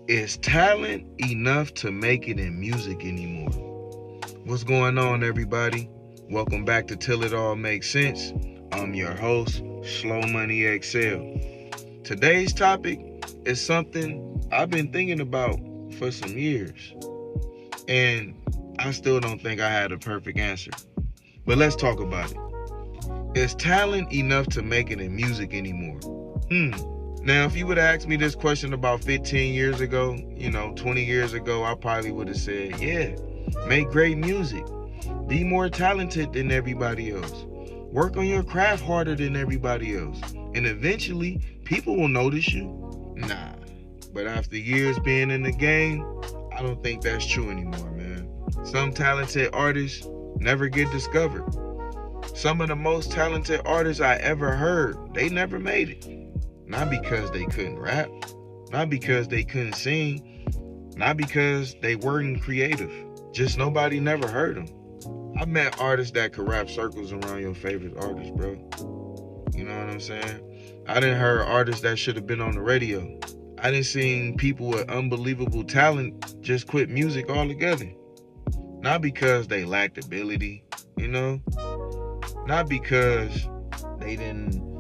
Is talent enough to make it in music anymore? What's going on, everybody? Welcome back to Till It All Makes Sense. I'm your host, Slow Money XL. Today's topic is something I've been thinking about for some years, and I still don't think I had a perfect answer. But let's talk about it. Is talent enough to make it in music anymore? Now, if you would have asked me this question about 15 years ago, 20 years ago, I probably would have said, yeah, make great music. Be more talented than everybody else. Work on your craft harder than everybody else. And eventually, people will notice you. Nah. But after years being in the game, I don't think that's true anymore, man. Some talented artists never get discovered. Some of the most talented artists I ever heard, they never made it. Not because they couldn't rap, not because they couldn't sing, not because they weren't creative. Just nobody never heard them. I met artists that could wrap circles around your favorite artist, bro. You know what I'm saying? I done heard artists that should have been on the radio. I done seen people with unbelievable talent just quit music altogether. Not because they lacked ability, not because they didn't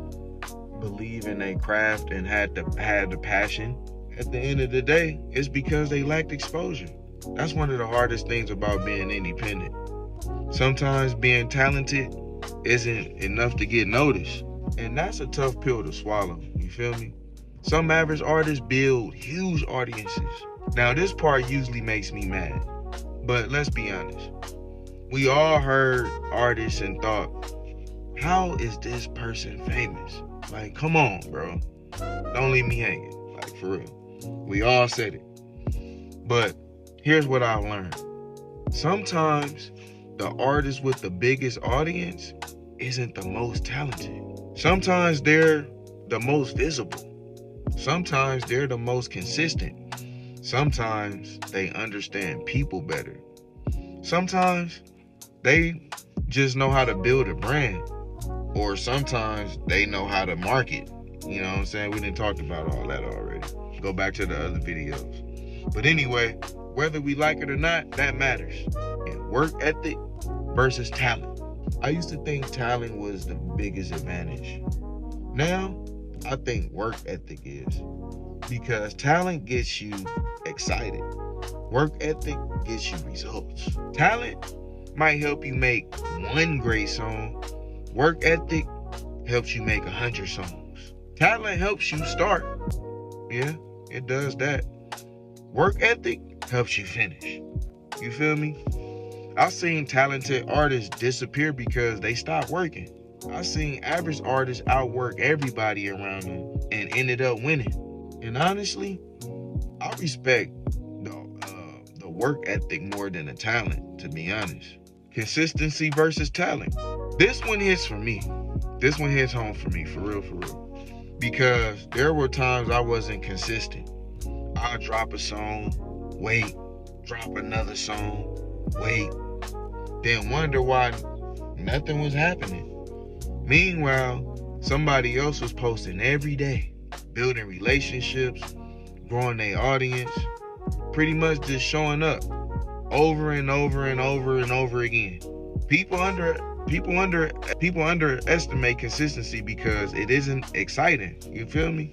believe in their craft and had the passion. At the end of the day, it's because they lacked exposure. That's one of the hardest things about being independent. Sometimes being talented isn't enough to get noticed, and that's a tough pill to swallow. You feel me? Some average artists build huge audiences. Now, this part usually makes me mad, but let's be honest. We all heard artists and thought, how is this person famous? Like, come on, bro. Don't leave me hanging. Like, for real. We all said it. But here's what I've learned. Sometimes the artist with the biggest audience isn't the most talented. Sometimes they're the most visible. Sometimes they're the most consistent. Sometimes they understand people better. Sometimes they just know how to build a brand. Or sometimes they know how to market. You know what I'm saying? We didn't talk about all that already. Go back to the other videos. But anyway, whether we like it or not, that matters. And work ethic versus talent. I used to think talent was the biggest advantage. Now, I think work ethic is. Because talent gets you excited. Work ethic gets you results. Talent might help you make one great song. Work ethic helps you make 100 songs. Talent helps you start. Yeah, it does that. Work ethic helps you finish. You feel me? I've seen talented artists disappear because they stopped working. I've seen average artists outwork everybody around them and ended up winning. And honestly, I respect the work ethic more than the talent, to be honest. Consistency versus talent. This one hits for me. This one hits home for me, for real. Because there were times I wasn't consistent. I'll drop a song, wait, drop another song, wait, then wonder why nothing was happening. Meanwhile, somebody else was posting every day, building relationships, growing their audience, pretty much just showing up over and over and over and over again. People underestimate consistency because it isn't exciting. You feel me?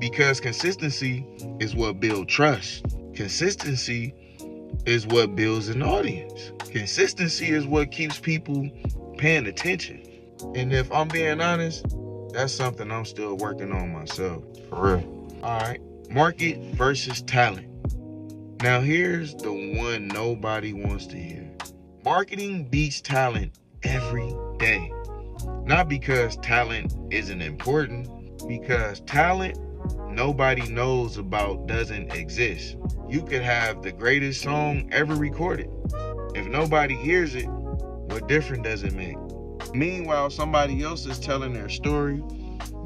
Because consistency is what builds trust. Consistency is what builds an audience. Consistency is what keeps people paying attention. And if I'm being honest, that's something I'm still working on myself. For real. Alright. Market versus talent. Now here's the one nobody wants to hear. Marketing beats talent every day. Not because talent isn't important, because talent nobody knows about doesn't exist. You could have the greatest song ever recorded. If nobody hears it, what difference does it make? Meanwhile, somebody else is telling their story,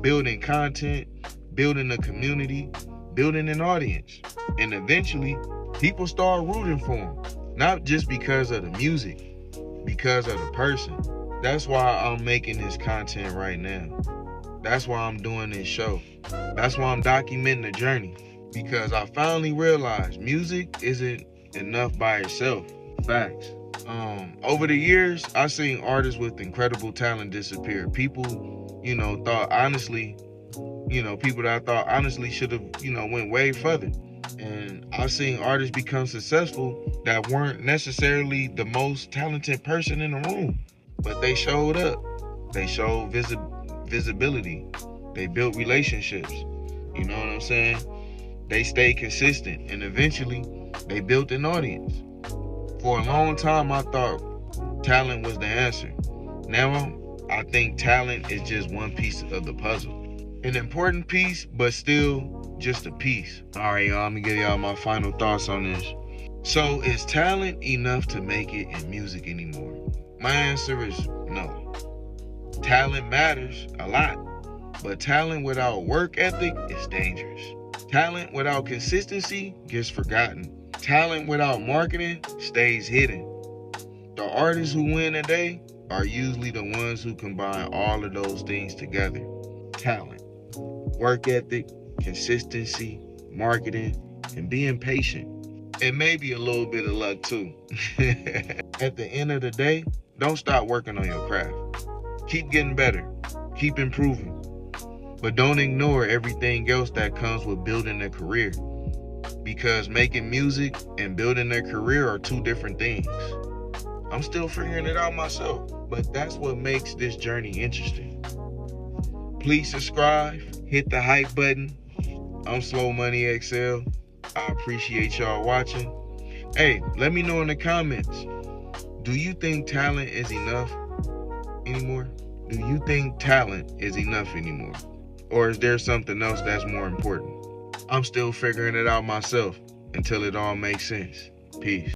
building content, building a community, building an audience. And eventually, people start rooting for them. Not just because of the music, because of the person. That's why I'm making this content right now. That's why I'm doing this show. That's why I'm documenting the journey. because I finally realized music isn't enough by itself. Facts. Over the years, I've seen artists with incredible talent disappear. People, thought honestly, people that I thought honestly should have, went way further. And I've seen artists become successful that weren't necessarily the most talented person in the room, but they showed up. They showed visibility. They built relationships. You know what I'm saying? They stayed consistent, and eventually they built an audience. For a long time, I thought talent was the answer. Now, I think talent is just one piece of the puzzle. An important piece, but still just a piece. All right, y'all, I'm gonna give y'all my final thoughts on this. So, is talent enough to make it in music anymore? My answer is no. Talent matters a lot, but talent without work ethic is dangerous. Talent without consistency gets forgotten. Talent without marketing stays hidden. The artists who win today are usually the ones who combine all of those things together. Talent, work ethic, consistency, marketing, and being patient. And maybe a little bit of luck too. At the end of the day, don't stop working on your craft. Keep getting better. Keep improving. But don't ignore everything else that comes with building a career. Because making music and building a career are two different things. I'm still figuring it out myself, but that's what makes this journey interesting. Please subscribe, hit the hype button. I'm Slow Money XL. I appreciate y'all watching. Hey, let me know in the comments. Do you think talent is enough anymore? Do you think talent is enough anymore? Or is there something else that's more important? I'm still figuring it out myself until it all makes sense. Peace.